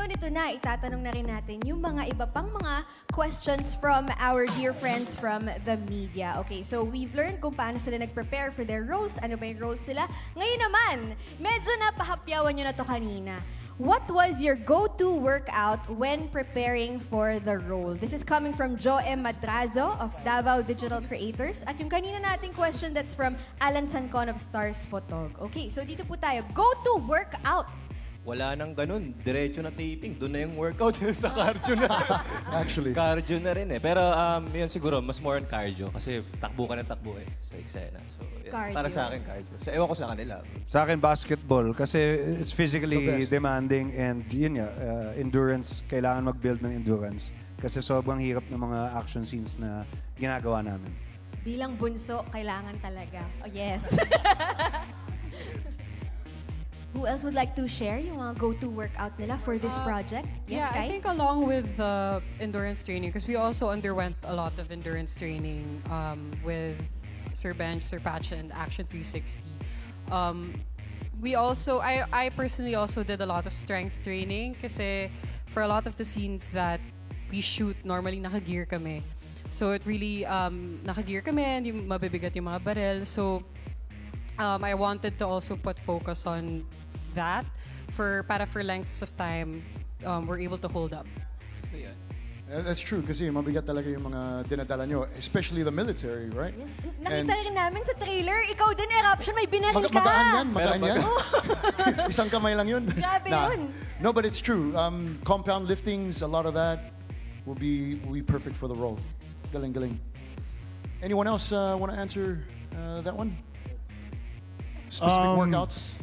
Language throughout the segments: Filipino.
nito na, itatanong na rin natin yung mga iba pang mga questions from our dear friends from the media. Okay, so we've learned kung paano sila nag-prepare for their roles, ano ba yung roles sila. Ngayon naman, medyo napahapyawan nyo na to kanina. What was your go-to workout when preparing for the role? This is coming from Joe M. Madrazo of Davao Digital Creators. At yung kanina nating question, that's from Alan Sancon of Stars Photog. Okay, so dito po tayo. Go-to workout. Wala nang ganun. Diretso na taping. Doon na yung workout sa cardio na. Actually. Cardio na rin eh. Pero yun siguro, mas more on cardio. Kasi takbo ka ng takbo eh sa eksena. So, Cardio. para sa akin, cardio. So, ewan ko sa kanila. Sa akin, basketball. Kasi it's physically demanding and yun nga, endurance. Kailangan mag-build ng endurance. Kasi sobrang hirap ng mga action scenes na ginagawa namin. Bilang bunso, kailangan talaga. Oh, yes. Who else would like to share yung mga go-to workout nila for this project? Yes, Yeah, I Kai? think along with the endurance training, because we also underwent a lot of endurance training with Sir Benj, Sir Patch, and Action 360. We also, I personally also did a lot of strength training kasi for a lot of the scenes that we shoot, normally naka-gear kami. So it really, naka-gear kami, hindi mabibigat yung mga barel. So I wanted to also put focus on that para for lengths of time we're able to hold up. So yun. That's true kasi mabigat talaga yung mga dinadala nyo, especially the military, right? Yes. Nakita rin namin sa trailer, ikaw din, Eruption, may binaril ka. Magaan yan. Isang kamay lang yun. Grabe yun. No, but it's true. Compound liftings, a lot of that will be perfect for the role. Galing, galing. Anyone else want to answer that one? Specific workouts?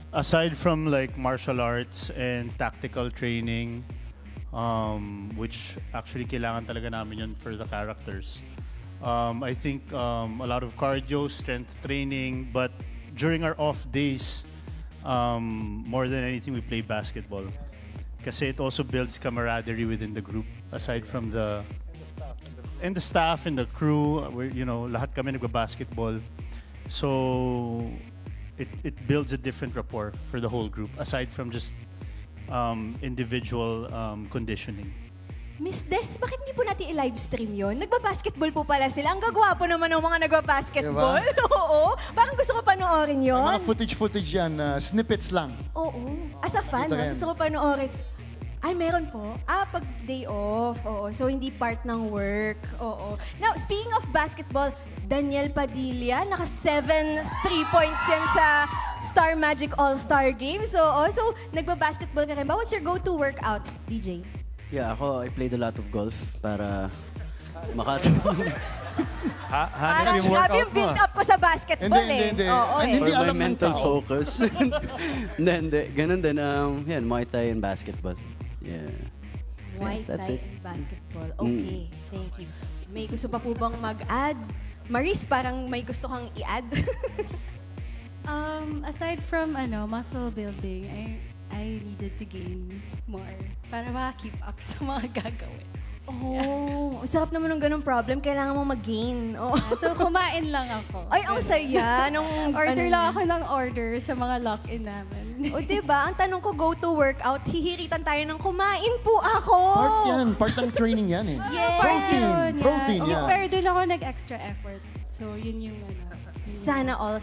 Aside from like martial arts and tactical training, which actually kailangan talaga namin yun for the characters. I think a lot of cardio, strength training, but during our off days, more than anything, we play basketball. Kasi it also builds camaraderie within the group, aside from the staff and the crew, lahat kami nagba-basketball. So it builds a different rapport for the whole group, aside from just individual conditioning. Miss Des, bakit hindi po natin i-livestream yun? Nagba-basketball po pala sila. Ang gagwapo naman ng mga nagba-basketball. Diba? Oo. Parang gusto ko panoorin yun. Mga footage yan, snippets lang. Oo. As a fan, Kita yan. gusto ko panoorin. Ay, meron po. Pag day off. Oo. So, hindi part ng work. Oo. Now, speaking of basketball, Daniel Padilla, naka 7 3-points yan sa Star Magic All-Star Games. So, nagba-basketball ka rin ba? What's your go-to workout, DJ? Yeah, I played a lot of golf para makatulong. Parang grabe yung build-up ko sa basketball Hindi. Oo, For my alam ng mental tao. focus. Hindi. Ganun din. Yan, Muay Thai and basketball. Yeah. Muay That's Thai it. and basketball. Okay, thank you. May gusto pa po bang mag-add? Maris, parang may gusto kang i-add? Aside from muscle building, I needed to gain more para maka-keep up sa mga gagawin. Oh, sarap naman ng ganung problem. Kailangan mo mag-gain. Oh. So, kumain lang ako. Ay, ang saya. Order lang ako ng order sa mga lock-in namin. O, diba? Ang tanong ko, go-to workout, hihiritan tayo ng kumain po ako. Part ng training yan eh. Yes. Protein, yeah. Pero doon ako nag-extra effort. So, yun yung Sana all.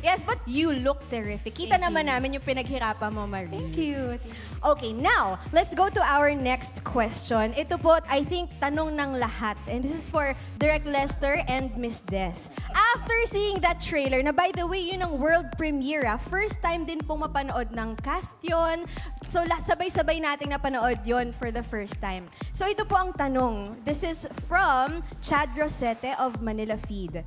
Yes, but you look terrific. Kita naman namin yung pinaghirapan mo, Marie. Thank you. Okay, now, let's go to our next question. Ito po, I think, tanong ng lahat. And this is for Direk Lester and Miss Des. After seeing that trailer, na by the way, yun ang world premiere, first time din pong mapanood ng cast yun. So, sabay-sabay nating napanood yun for the first time. So, ito po ang tanong. This is from Chad Rosete of Manila Feed.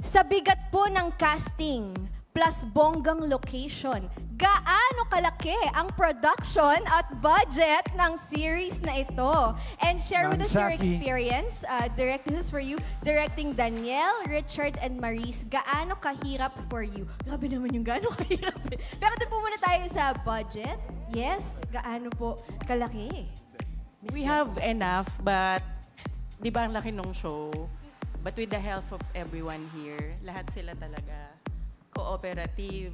Sa bigat po ng casting plus bonggang location, gaano kalaki ang production at budget ng series na ito? And share with us your experience. Direct, this is for you. Directing Daniel, Richard, and Maris. Gaano kahirap for you? Grabe naman yung gaano kahirap. Pero ito po muna tayo sa budget. Yes, gaano po kalaki? We have enough, but di ba ang laki nung show? But with the help of everyone here, lahat sila talaga cooperative,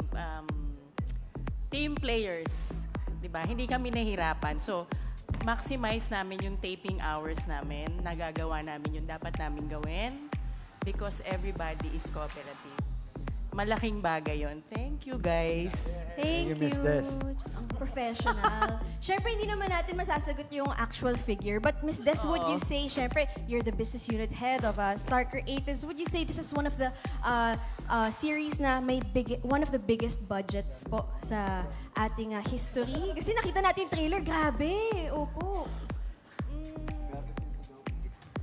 team players. 'Di ba? Hindi kami nahirapan. So, maximize namin yung taping hours namin. Nagagawa namin yung dapat namin gawin because everybody is cooperative. Malaking bagay yon. Thank you, guys. Thank you. Miss Des. Ang professional. Syempre, hindi naman natin masasagot yung actual figure. But Miss Des, would you say, syempre, you're the business unit head of Star Creatives. Would you say this is one of the series na may one of the biggest budgets po sa ating history? Kasi nakita natin yung trailer, grabe. Opo.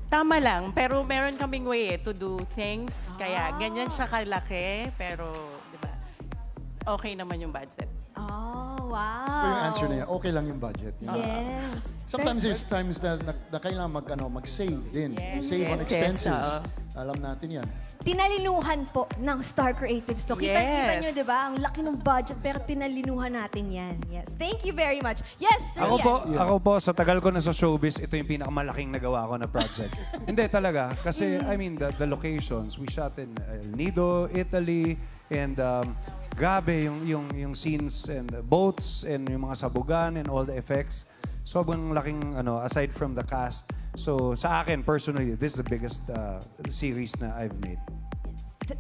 Tama lang, pero meron kaming way to do things. Kaya ganyan siya kalaki, pero, di ba, okay naman yung budget. Oh, wow. So yung answer na yan, okay lang yung budget. you know. Yes. Sometimes there's times na kailangan mag-save din. Save on Yes, expenses. oo. Alam natin yan. Tinalinuhan po ng Star Creatives to. Kita-kita Yes. nyo, di ba? Ang laki ng budget, pero tinalinuhan natin yan. Yes. Thank you very much. Yes, Sir Ako po, sa tagal ko na sa showbiz, ito yung pinakamalaking nagawa ko na project. Hindi talaga. Kasi, I mean, the locations, we shot in El Nido, Italy, and grabe yung scenes and the boats and yung mga sabugan and all the effects. Sobrang laking, aside from the cast. So, sa akin, personally, this is the biggest series na I've made.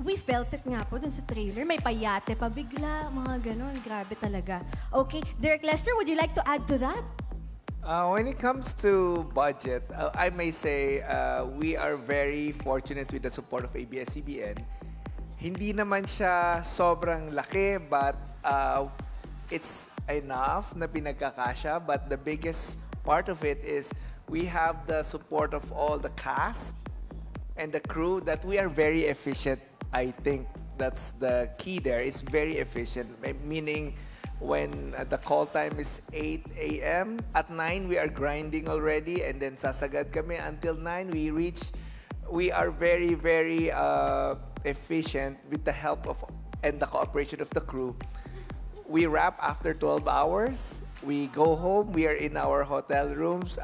We felt it nga po dun sa trailer. May payate pa bigla, mga ganon. Grabe talaga. Okay, Derek Lester, would you like to add to that? When it comes to budget, I may say we are very fortunate with the support of ABS-CBN. Hindi naman siya sobrang laki, but it's enough na pinagkakasya. But the biggest part of it is we have the support of all the cast and the crew that we are very efficient. I think that's the key there. It's very efficient, meaning when the call time is 8 a.m., at 9 we are grinding already, and then sasagad kami until 9 we are very, very efficient with the help of and the cooperation of the crew. We wrap after 12 hours. We go home. We are in our hotel rooms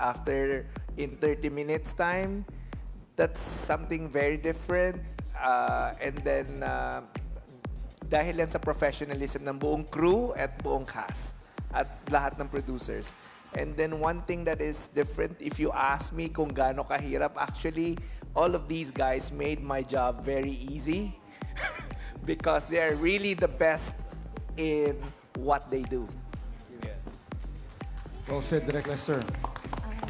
in 30 minutes time. That's something very different. And then, dahil yan sa professionalism ng buong crew at buong cast at lahat ng producers. And then one thing that is different, if you ask me kung gaano kahirap, actually, all of these guys made my job very easy because they are really the best in what they do. Well said, Direk Lester.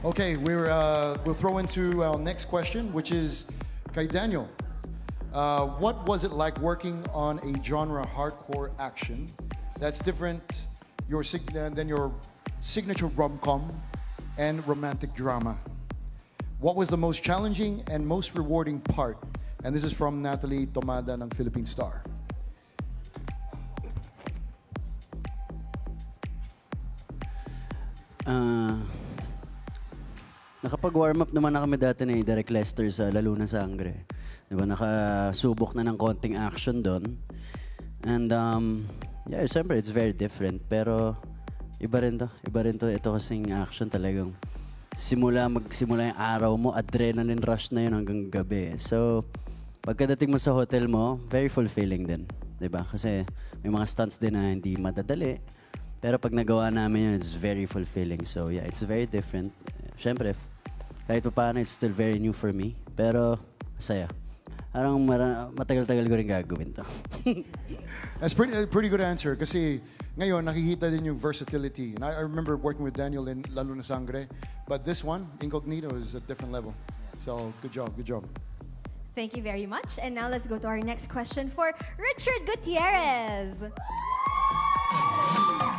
Okay, we'll throw into our next question, which is kay Daniel. What was it like working on a genre hardcore action that's different than your signature rom-com and romantic drama? What was the most challenging and most rewarding part? And this is from Natalie Tomada ng Philippine Star. Nakapag-warm up naman na kami dati ni Derek Lester sa Lalo na Sangre. Diba, nakasubok na ng konting action doon. And yeah, siyempre, it's very different. Pero iba rin to. Ito kasing action talagang magsimula yung araw mo, adrenaline rush na yun hanggang gabi. So, pagkadating mo sa hotel mo, very fulfilling din. Diba? Kasi may mga stunts din na hindi madadali. Pero pag nagawa namin yun, it's very fulfilling. So yeah, it's very different. Siyempre, kahit pa paano, it's still very new for me. Pero, masaya. Parang matagal-tagal ko rin gagawin to. That's pretty good answer kasi ngayon nakikita din yung versatility. And I remember working with Daniel in Lalo na Sangre, but this one, Incognito, is a different level. So, good job. Thank you very much. And now let's go to our next question for Richard Gutierrez.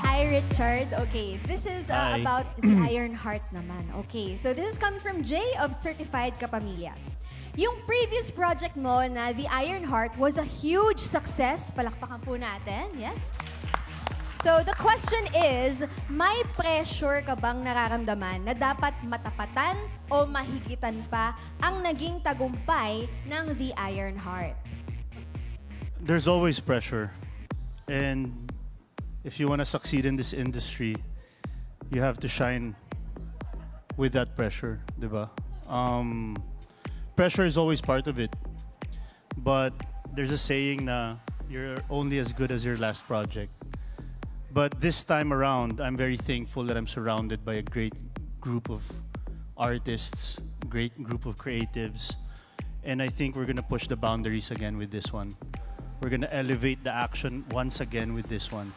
Hi, Richard. Okay, this is about the Iron Heart naman. Okay, so this is coming from Jay of Certified Kapamilya. Yung previous project mo na The Iron Heart was a huge success. Palakpakan po natin, yes? So the question is, may pressure ka bang nararamdaman na dapat matapatan o mahigitan pa ang naging tagumpay ng The Iron Heart? There's always pressure. And if you want to succeed in this industry, you have to shine with that pressure, diba? Pressure is always part of it. But there's a saying na you're only as good as your last project. But this time around, I'm very thankful that I'm surrounded by a great group of artists, great group of creatives. And I think we're gonna push the boundaries again with this one. We're gonna elevate the action once again with this one.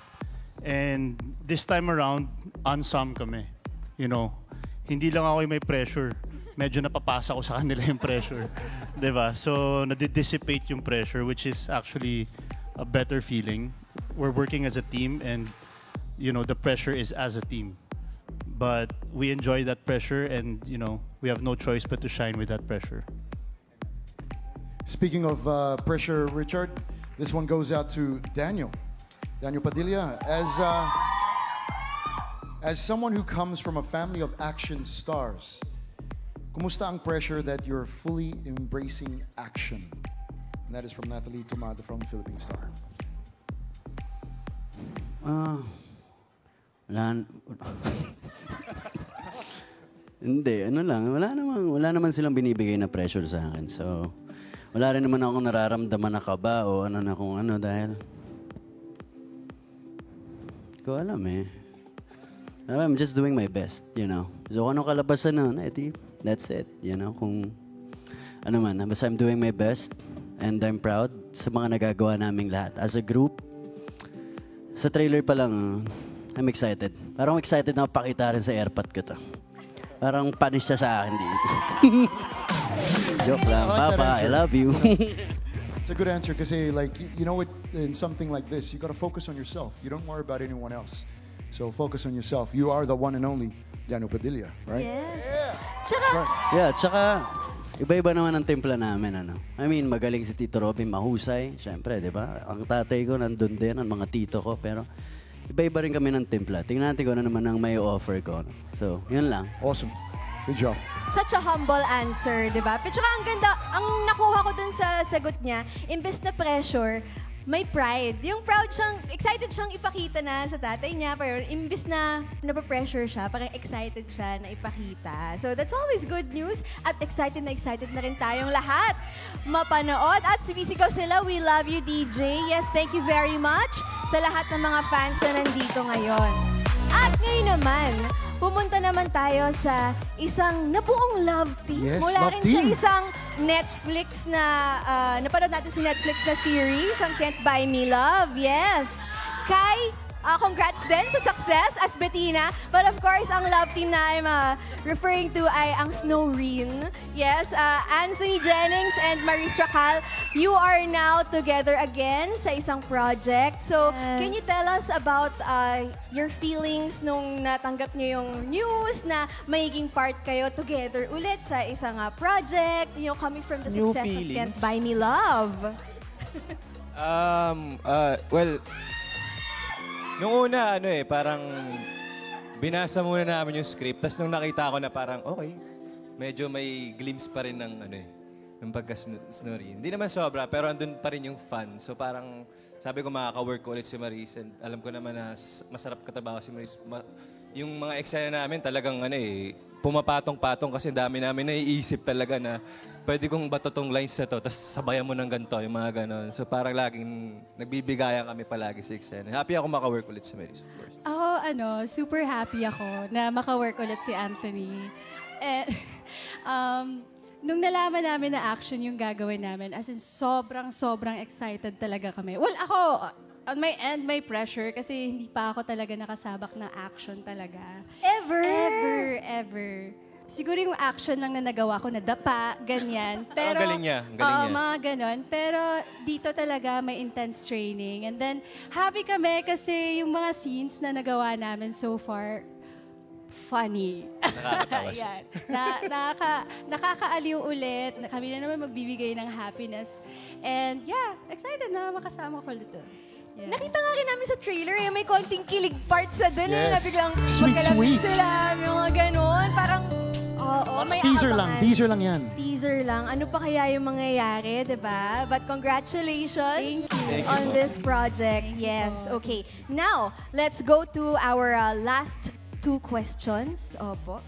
And this time around, ensemble kami. You know, hindi lang ako yung may pressure. Medyo napapasa ko sa kanila yung pressure. Diba? So, nadi-dissipate yung pressure, which is actually a better feeling. We're working as a team and, you know, the pressure is as a team. But we enjoy that pressure and, you know, we have no choice but to shine with that pressure. Speaking of pressure, Richard, this one goes out to Daniel. Daniel Padilla, as someone who comes from a family of action stars, kumusta ang pressure that you're fully embracing action? And that is from Natalie Tomada from Philippine Star. Hindi, ano lang, wala naman silang binibigay na pressure sa akin. So, wala rin naman akong nararamdaman na kaba o ano na kung ano dahil hindi ko alam eh. I'm just doing my best, you know. So kung anong kalabasan na, that's it, you know. Kung ano man, basta I'm doing my best and I'm proud sa mga nagagawa naming lahat. As a group, sa trailer pa lang, I'm excited. Parang excited na pakita rin sa airpot ko to. Parang punish siya sa akin dito. Joke lang, Papa, I love you. It's a good answer because, like, you know, in something like this, you got to focus on yourself. You don't worry about anyone else. So focus on yourself. You are the one and only Daniel Padilla, right? Yes. Tsaka, Yeah, tsaka iba-iba naman ang timpla namin, ano. I mean, magaling si Tito Robin, mahusay. Siyempre, di ba? Ang tatay ko nandun din, ang mga tito ko, pero iba-iba rin kami ng timpla. Tingnan natin kung ano naman ang may offer ko. No? So, yun lang. Awesome. Good job. such a humble answer, di ba? Pero tsaka ang ganda, ang nakuha ko dun sa sagot niya, imbes na pressure, may pride. Yung proud siyang, excited siyang ipakita na sa tatay niya, pero imbes na napapressure siya, parang excited siya na ipakita. So that's always good news. At excited na rin tayong lahat mapanood. At sumisigaw sila, we love you, DJ. Yes, thank you very much sa lahat ng mga fans na nandito ngayon. At ngayon naman, pumunta naman tayo sa isang nabuong love team. Yes, Mula love rin team. sa isang Netflix na, napanood natin sa Netflix na series, ang Can't Buy Me Love. Yes. Kai, congrats din sa success as Bettina. But of course, ang love team na I'm referring to ay ang Snow Reen. Yes, Anthony Jennings and Maurice Racal, you are now together again sa isang project. So, can you tell us about your feelings nung natanggap niyo yung news na magiging part kayo together ulit sa isang project, you know, coming from the New success of feelings. Can't Buy Me Love? Well, nung una, parang binasa muna namin yung script. Tapos nung nakita ko na parang, okay, medyo may glimpse pa rin ng, ng pagka-snory. Hindi naman sobra, pero andun pa rin yung fun. So parang, sabi ko makaka-work ko ulit si Maurice. And alam ko naman na masarap katabaho si Maurice. Yung mga eksena namin talagang, pumapatong-patong kasi dami namin naiisip talaga na pwede kong bato tong lines na to, tapos sabayan mo ng ganito, yung mga ganon. So parang laging nagbibigayan kami palagi sa eksena. Happy ako maka-work ulit sa Maurice, of course. Ako, super happy ako na maka-work ulit si Anthony. Eh, nung nalaman namin na action yung gagawin namin, as in sobrang excited talaga kami. Well, ako, on my end, may pressure kasi hindi pa ako talaga nakasabak ng action talaga. Ever. Siguro yung action lang na nagawa ko na dapa, ganyan. Pero, galing niya. Galing niya. mga ganon. Pero dito talaga may intense training. And then, happy kami kasi yung mga scenes na nagawa namin so far, funny. Nakakatawa siya. Yan. Nakakaaliw ulit. Kami na naman magbibigay ng happiness. And yeah, excited na makasama ko ulit. Yeah. Nakita nga rin namin sa trailer, may konting kilig parts sa dun na Yes. biglang Sweet, magkalapit sweet. sila, may mga ganon. Parang, oo, may aabangan. Teaser lang yan. Teaser lang. Ano pa kaya yung mangyayari, di ba? But congratulations Thank you on po. this project. Yes, okay. Now, let's go to our last two questions. Opo.